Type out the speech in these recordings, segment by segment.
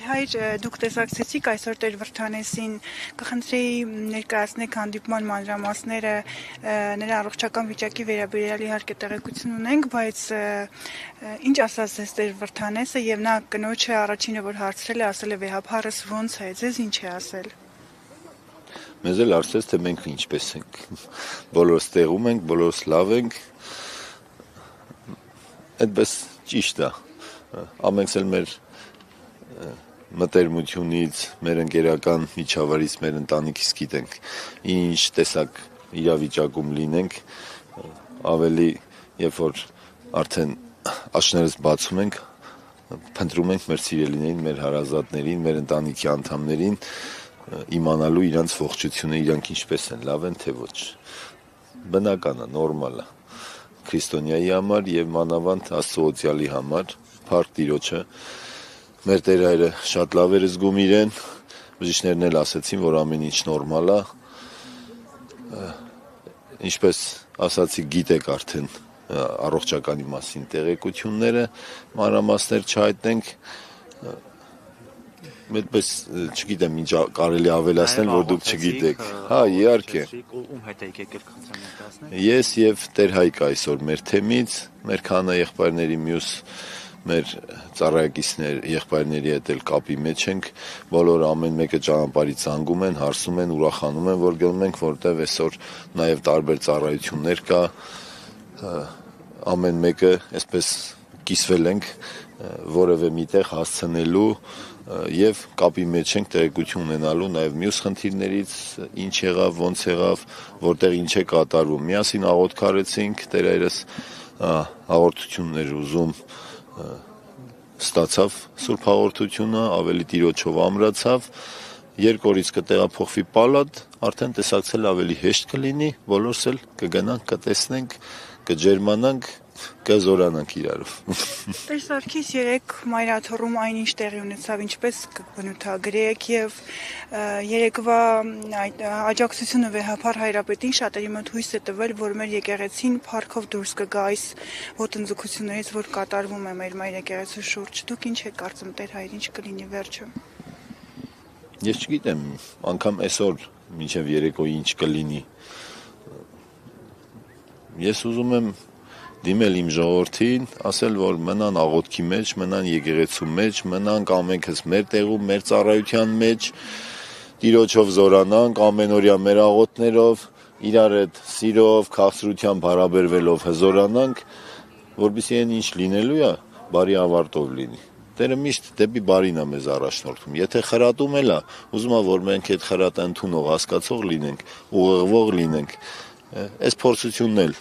Տեր հայր, դուք տեսակցեցիք այսօր Տեր Վրդանեսին, կխնդրեի ներկայացնեք հանդիպման մանրամասները, նրա առողջական վիճակի վերաբերյալ իհարկե տեղեկություն ունենք, բայց ինչ ասաց ձեզ Տեր Վրդանեսը եւ նա կնոջը առաջինը որ հարցրել է, ասել է վեհափառս ո՞նց է, ձեզ ինչ է ասել։ Մեզ էլ հարցրեց, թե մենք ինչպես ենք, բոլորս տեղում ենք, բոլորս լավ ենք, այդպես ճիշտ է, ամենքս էլ մեր մտերմությունից, մեր ընկերական միջավայրից, մեր ընտանիքից գիտենք, ինչ տեսակ իրավիճակում լինենք, ավելի երբ որ արդեն աշներս բացում ենք, փնտրում ենք մեր սիրելիներին, մեր հարազատներին, մեր ընտանիքի անդամներին, իմանալու իրանց ողջությունը, իրանք ինչպես են, լավ են թե ոչ։ Բնական է, նորմալ է քրիստոնյայի համար եւ մանավանդ Աստծո օծյալի համար, փառք Տիրոջը, մեր Տեր հայրը շատ լավ էր զգում իրեն, բժիշկներն էլ ասացին, որ ամեն ինչ նորմալ է, ինչպես ասացի, գիտեք արդեն առողջականի մասին տեղեկությունները, մանրամասներ չհայտնենք, այդպես չգիտեմ ինչ կարելի ավելացնել, որ դուք չգիտեք։ Հա, իհարկե։ Ում հետ եք եկել կցանոթացնել։ Ես եւ Տեր Հայկ այսօր մեր թեմից, մեր քահանա եղբայրների մյուս մեր ծառայակիցներ եղբայրների հետ էլ կապի մեջ ենք, բոլորը ամեն մեկը ճանապարհից զանգում են, հարցում են, ուրախանում են, որ գնում ենք, որտեվ այսօր նաև տարբեր ծառայություններ կա, ամեն մեկը այսպես կիսվել ենք որևէ միտեղ հասցնելու եւ կապի մեջ ենք տեղեկություն ունենալու նաև մյուս խնդիրներից, ինչ եղավ, ոնց եղավ, որտեղ ինչ է կատարվում։ Միասին աղոթք արեցինք, Տեր հայրս հաղորդություններ ուզում ստացավ Սուրբ հաղորդությունը, ավելի Տիրոջով ամրացավ, երկորից կտեղափոխվի պալատ, արդեն տեսակցել ավելի հեշտ կլինի, բոլորս էլ կգնանք, կտեսնենք, կջերմանանք, կզորանանք իրարով։ Տեր Սարգիս, երեք մայրաթոռում այնինչ տեղի ունեցավ, ինչպես կբնութագրեք եւ երեկվա այդ աջակցությունը վեհափառ հայրապետին շատերի մոտ հույս է տվել, որ մեր եկեղեցին փառքով դուրս կգա այս ոտնձգություններից, որ կատարվում է մեր մայր եկեղեցու շուրջ։ Դուք ինչ եք կարծում, Տեր հայր, ինչ կլինի վերջը։ Ես չգիտեմ, անգամ այսօր մինչև երեկո ինչ կլինի։ Ես ուզում եմ դիմել իմ ժողովրդին, ասել, որ մնան աղոթքի մեջ, մնան եկեղեցու մեջ, մնանք ամենքս մեր տեղում, մեր ծառայության մեջ, Տիրոջով զորանանք, ամենօրյա մեր աղոթներով, իրար հետ սիրով, քաղցրությամբ հարաբերվելով հզորանանք, որպեսզի այն ինչ լինելու է, բարի ավարտով լինի։ Տերը միշտ դեպի բարին է մեզ առաջնորդում։ Եթե խրատում էլ է, ուզում է, որ մենք այդ խրատը ընդունող, հասկացող լինենք, ուղղվող լինենք, այս փորձությունն էլ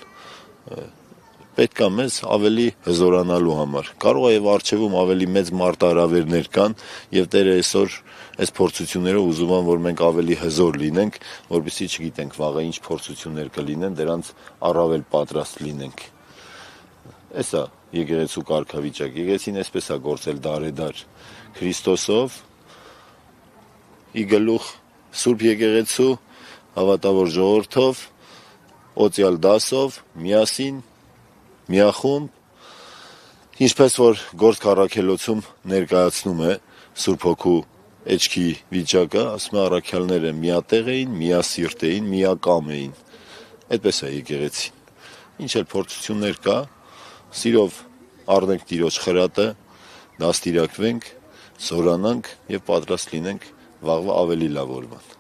պետք է մեզ ավելի հզորանալու համար։ Կարող է եւ արժեվում ավելի մեծ մարտահրավերներ կան եւ Տերը այսօր այս փորձություններով ուզում է, որ մենք ավելի հզոր լինենք, որպեսզի չգիտենք վաղը ինչ փորձություններ կլինեն, դրանց առավել պատրաստ լինենք։ Էսա եկեղեցու կարգավիճակ։ Եկեղեցին այսպես է գործել դարեդար Քրիստոսով, ի գլուխ Սուրբ եկեղեցու, հավատավոր ժողովրդով, օծյալ դասով, միասին միախումբ, ինչպես որ գործք առաքելոցում ներկայացնում է Սուրբ Հոգու էջքի վիճակը, ասում է առաքյալները միատեղ էին, միասիրտ էին, միակամ էին։ Այդպես է եկեղեցին։ Ինչ էլ փորձություններ կա, սիրով առնենք Տիրոջ խրատը, դաստիարակվենք, զորանանք եւ պատրաստ լինենք վաղվա ավելի լավ օրվան։